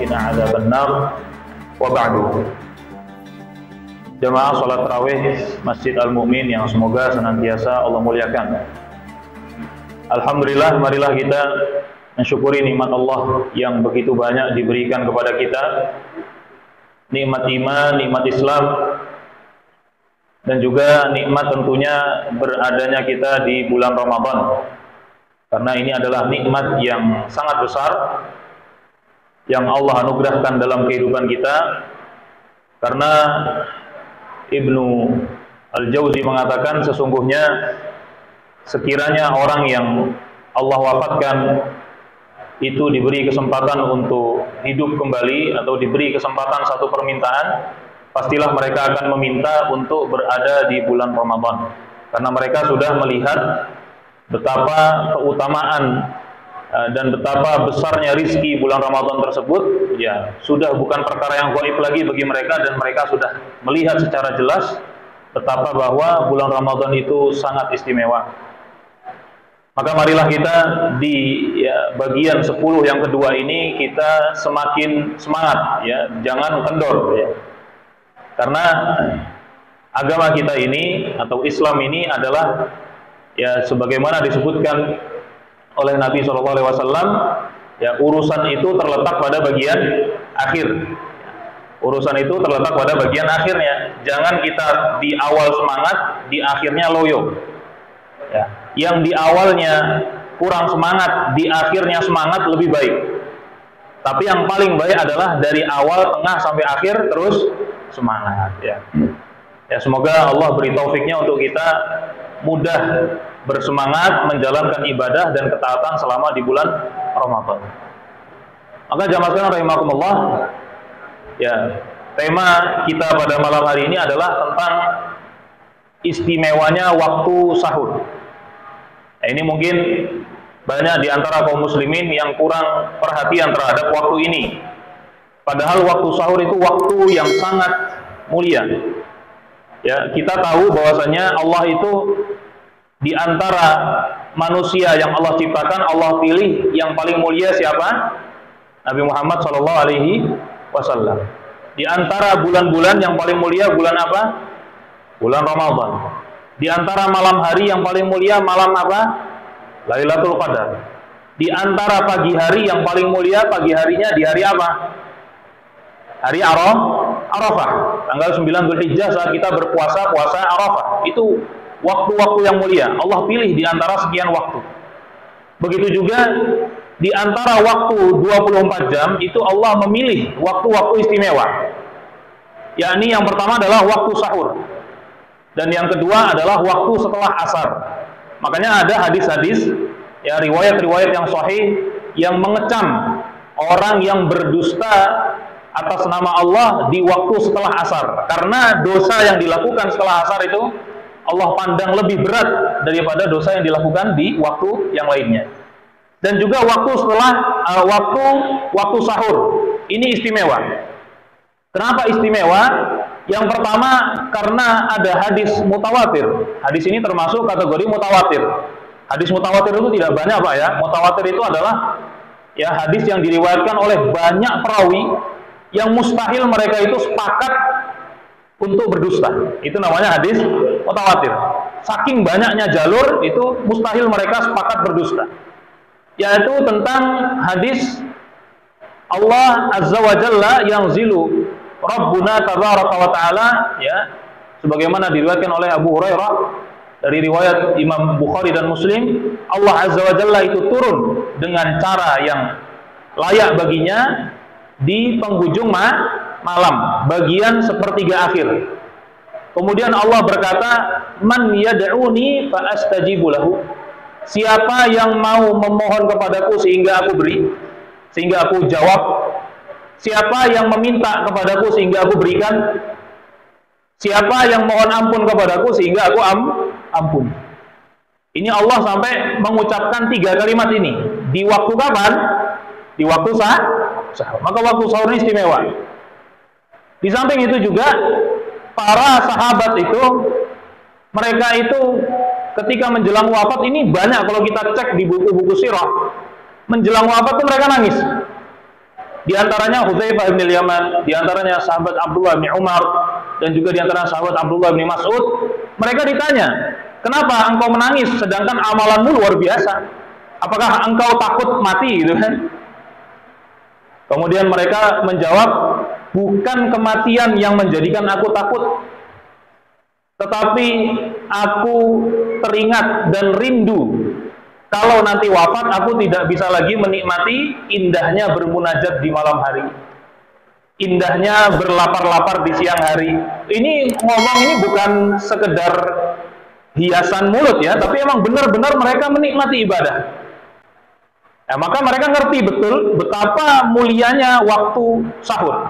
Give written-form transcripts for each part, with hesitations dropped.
qina adzabannar. Wa ba'du. Jamaah salat tarawih Masjid Al-Mu'min yang semoga senantiasa Allah muliakan. Alhamdulillah, marilah kita mensyukuri nikmat Allah yang begitu banyak diberikan kepada kita. Nikmat iman, nikmat Islam, dan juga nikmat tentunya beradanya kita di bulan Ramadan. Karena ini adalah nikmat yang sangat besar yang Allah anugerahkan dalam kehidupan kita. Karena Ibnu Al-Jauzi mengatakan sesungguhnya sekiranya orang yang Allah wafatkan itu diberi kesempatan untuk hidup kembali atau diberi kesempatan satu permintaan, pastilah mereka akan meminta untuk berada di bulan Ramadan. Karena mereka sudah melihat betapa keutamaan dan betapa besarnya rizki bulan Ramadan tersebut, ya sudah bukan perkara yang gaib lagi bagi mereka, dan mereka sudah melihat secara jelas betapa bahwa bulan Ramadan itu sangat istimewa. Maka marilah kita di bagian 10 yang kedua ini kita semakin semangat, ya, jangan kendor, ya. Karena agama kita ini atau Islam ini adalah, ya, sebagaimana disebutkan oleh Nabi SAW, ya, urusan itu terletak pada bagian akhir. Urusan itu terletak pada bagian akhirnya. Jangan kita di awal semangat, di akhirnya loyo. Ya. Yang di awalnya kurang semangat, di akhirnya semangat lebih baik. Tapi yang paling baik adalah dari awal, tengah sampai akhir terus semangat. Ya. Ya, semoga Allah beri taufiknya untuk kita mudah bersemangat menjalankan ibadah dan ketaatan selama di bulan Ramadan. Maka jamaah sekalian rahimakumullah, ya, tema kita pada malam hari ini adalah tentang istimewanya waktu sahur. Nah, ini mungkin banyak di antara kaum muslimin yang kurang perhatian terhadap waktu ini. Padahal waktu sahur itu waktu yang sangat mulia. Ya, kita tahu bahwasanya Allah itu di antara manusia yang Allah ciptakan, Allah pilih yang paling mulia siapa? Nabi Muhammad SAW. Di antara bulan-bulan yang paling mulia bulan apa? Bulan Ramadan. Di antara malam hari yang paling mulia malam apa? Lailatul Qadar. Di antara pagi hari yang paling mulia pagi harinya di hari apa? Hari Arafah. Tanggal 9 Dzulhijjah saat kita berpuasa, puasa Arafah. Itu waktu-waktu yang mulia. Allah pilih di antara sekian waktu. Begitu juga di antara waktu 24 jam itu Allah memilih waktu-waktu istimewa. Yakni yang pertama adalah waktu sahur. Dan yang kedua adalah waktu setelah asar. Makanya ada hadis-hadis, ya, riwayat-riwayat yang sahih yang mengecam orang yang berdusta atas nama Allah di waktu setelah asar. Karena dosa yang dilakukan setelah asar itu Allah pandang lebih berat daripada dosa yang dilakukan di waktu yang lainnya. Dan juga waktu setelah waktu sahur ini istimewa. Kenapa istimewa? Yang pertama karena ada hadis mutawatir. Hadis ini termasuk kategori mutawatir. Hadis mutawatir itu tidak banyak, Pak, ya. Mutawatir itu adalah, ya, hadis yang diriwayatkan oleh banyak perawi yang mustahil mereka itu sepakat untuk berdusta. Itu namanya hadis mutawatir. Saking banyaknya jalur itu mustahil mereka sepakat berdusta. Yaitu tentang hadis Allah Azza wa Jalla yang zilu Rabbuna tabaraka wa ta'ala, ya, sebagaimana diriwayatkan oleh Abu Hurairah dari riwayat Imam Bukhari dan Muslim, Allah Azza wa Jalla itu turun dengan cara yang layak baginya di penghujung malam, bagian sepertiga akhir. Kemudian Allah berkata, "Man yad'uni fa astajibu lahu." Siapa yang mau memohon kepadaku sehingga aku beri, sehingga aku jawab. Siapa yang meminta kepadaku sehingga aku berikan. Siapa yang mohon ampun kepadaku sehingga aku ampun. Ini Allah sampai mengucapkan 3 kalimat ini. Di waktu kapan? Di waktu sahur. Maka waktu sahur ini istimewa. Di samping itu juga para sahabat itu, mereka itu ketika menjelang wafat ini banyak, kalau kita cek di buku-buku sirah, menjelang wafat itu mereka nangis. Di antaranya Hudzaifah bin Yaman, di antaranya sahabat Abdullah bin Umar, dan juga di antara sahabat Abdullah bin Mas'ud. Mereka ditanya, kenapa engkau menangis sedangkan amalanmu luar biasa? Apakah engkau takut mati gitu kan? Kemudian mereka menjawab, bukan kematian yang menjadikan aku takut, tetapi aku teringat dan rindu kalau nanti wafat aku tidak bisa lagi menikmati indahnya bermunajat di malam hari, indahnya berlapar-lapar di siang hari. Ini ngomong ini bukan sekedar hiasan mulut ya, tapi emang benar-benar mereka menikmati ibadah. Nah, maka mereka ngerti betul betapa mulianya waktu sahur.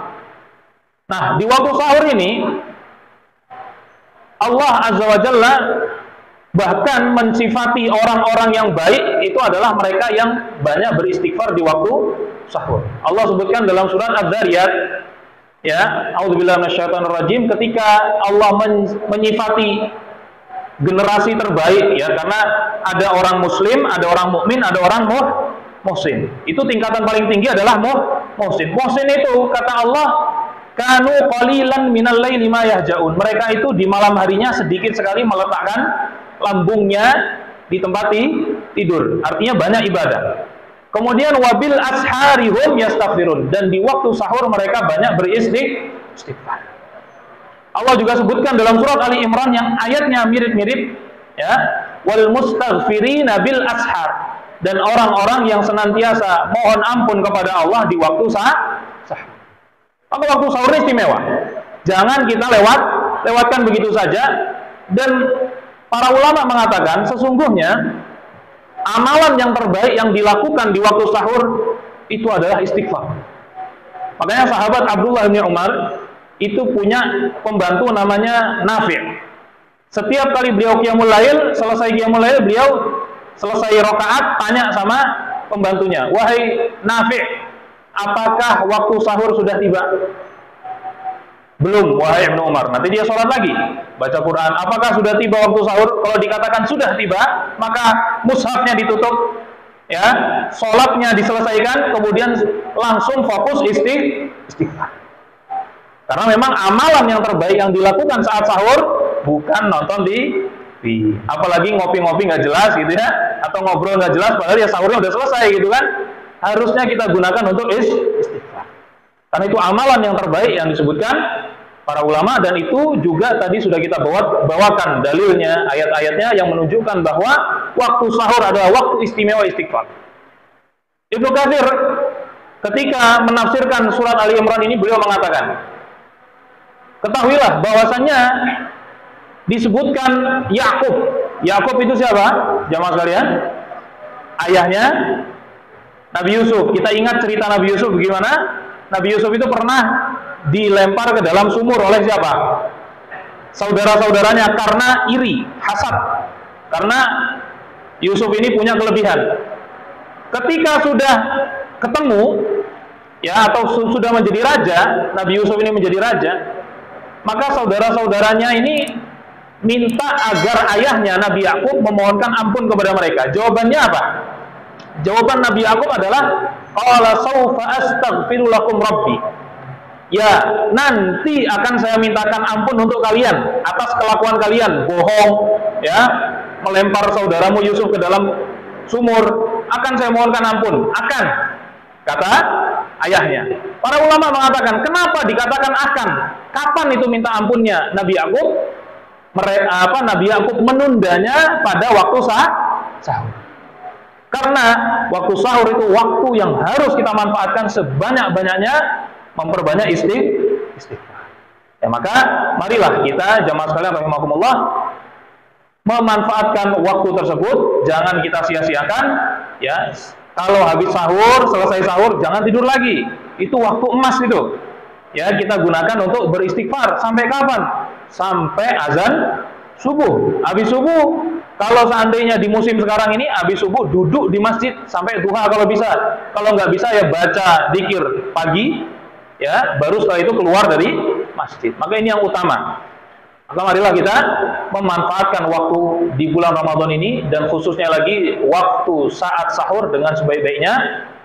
Nah, di waktu sahur ini Allah Azza wa Jalla bahkan mensifati orang-orang yang baik itu adalah mereka yang banyak beristighfar di waktu sahur. Allah sebutkan dalam surat Az-Zariyat, ya, a'udzubillahi minasyaitonirrajim, ketika Allah menyifati generasi terbaik, ya, karena ada orang muslim, ada orang mukmin, ada orang muhsin. Itu tingkatan paling tinggi adalah muhsin. Muhsin itu kata Allah, kanu qalilan minal laili ma yahjaun. Mereka itu di malam harinya sedikit sekali meletakkan lambungnya di tempat tidur, artinya banyak ibadah. Kemudian wabil asharihum yastaghfirun, dan di waktu sahur mereka banyak beristighfar. Allah juga sebutkan dalam surat Ali Imran yang ayatnya mirip-mirip, ya, wal mustaghfirina bil ashar, dan orang-orang yang senantiasa mohon ampun kepada Allah di waktu sahur. Maka waktu sahur istimewa, jangan kita lewatkan begitu saja. Dan para ulama mengatakan sesungguhnya amalan yang terbaik yang dilakukan di waktu sahur itu adalah istighfar. Makanya sahabat Abdullah bin Umar itu punya pembantu namanya Nafi'. Setiap kali beliau qiyamul lail, selesai qiyamul lail, beliau selesai rakaat tanya sama pembantunya, wahai Nafi', apakah waktu sahur sudah tiba? Belum, wahai Ibnu Umar. Nanti dia sholat lagi, baca Quran. Apakah sudah tiba waktu sahur? Kalau dikatakan sudah tiba, maka mushafnya ditutup, ya, sholatnya diselesaikan, kemudian langsung fokus istighfar. Karena memang amalan yang terbaik yang dilakukan saat sahur bukan nonton di TV, apalagi ngopi-ngopi nggak jelas gitu ya, atau ngobrol nggak jelas, padahal ya sahurnya udah selesai gitu kan. Harusnya kita gunakan untuk istighfar. Karena itu amalan yang terbaik yang disebutkan para ulama, dan itu juga tadi sudah kita bawakan dalilnya, ayat-ayatnya yang menunjukkan bahwa waktu sahur adalah waktu istimewa istighfar. Ibnu Katsir ketika menafsirkan surat Ali Imran ini, beliau mengatakan, ketahuilah bahwasannya disebutkan Yakub. Yakub itu siapa? Jamaah sekalian, ayahnya Nabi Yusuf. Kita ingat cerita Nabi Yusuf bagaimana? Nabi Yusuf itu pernah dilempar ke dalam sumur oleh siapa? Saudara-saudaranya, karena iri, hasad. Karena Yusuf ini punya kelebihan. Ketika sudah ketemu, ya, atau sudah menjadi raja, Nabi Yusuf ini menjadi raja, maka saudara-saudaranya ini minta agar ayahnya Nabi Yakub memohonkan ampun kepada mereka. Jawabannya apa? Jawaban Nabi Yakub adalah, qala saufa astaghfiru lakum rabbi. Ya, nanti akan saya mintakan ampun untuk kalian atas kelakuan kalian, bohong, ya, melempar saudaramu Yusuf ke dalam sumur, akan saya mohonkan ampun, akan, kata ayahnya. Para ulama mengatakan, kenapa dikatakan akan? Kapan itu minta ampunnya Nabi Yakub? Nabi Yakub menundanya pada waktu sahur. Karena waktu sahur itu waktu yang harus kita manfaatkan sebanyak-banyaknya, memperbanyak istighfar. Ya, maka marilah kita jamaah sekalian rahimakumullah memanfaatkan waktu tersebut, jangan kita sia-siakan, ya. Kalau habis sahur, selesai sahur, jangan tidur lagi. Itu waktu emas itu. Ya, kita gunakan untuk beristighfar sampai kapan? Sampai azan subuh. Habis subuh, kalau seandainya di musim sekarang ini, habis subuh duduk di masjid sampai duha kalau bisa. Kalau nggak bisa ya baca dzikir pagi, ya, baru setelah itu keluar dari masjid. Maka ini yang utama. Maka marilah kita memanfaatkan waktu di bulan Ramadan ini, dan khususnya lagi waktu saat sahur dengan sebaik-baiknya,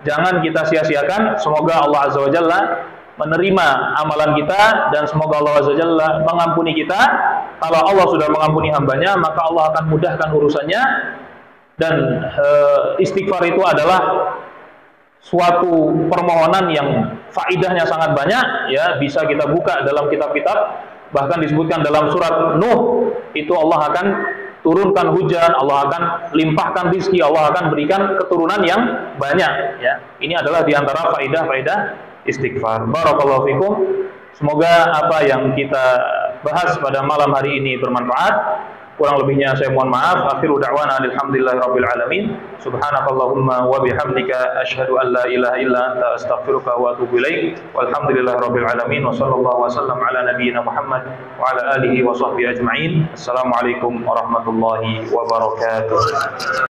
jangan kita sia-siakan. Semoga Allah Azza wa Jalla menerima amalan kita, dan semoga Allah Azza wa Jalla mengampuni kita. Kalau Allah sudah mengampuni hambanya, maka Allah akan mudahkan urusannya. Dan istighfar itu adalah suatu permohonan yang faidahnya sangat banyak, ya. Bisa kita buka dalam kitab-kitab, bahkan disebutkan dalam surat Nuh, itu Allah akan turunkan hujan, Allah akan limpahkan rezeki, Allah akan berikan keturunan yang banyak, ya. Ini adalah diantara faedah-faedah istighfar. Barakallahu fikum. Semoga apa yang kita bahas pada malam hari ini bermanfaat. Kurang lebihnya saya mohon maaf. Akhiru da'wana alhamdulillahirabbil alamin. Subhanakallahumma wa bihamdika asyhadu an la ilaha illa anta astaghfiruka wa atubu ilaik. Walhamdulillahirabbil alamin wa sallallahu wasallam ala nabiyyina Muhammad wa ala alihi wa sahbihi ajma'in. Assalamualaikum warahmatullahi wabarakatuh.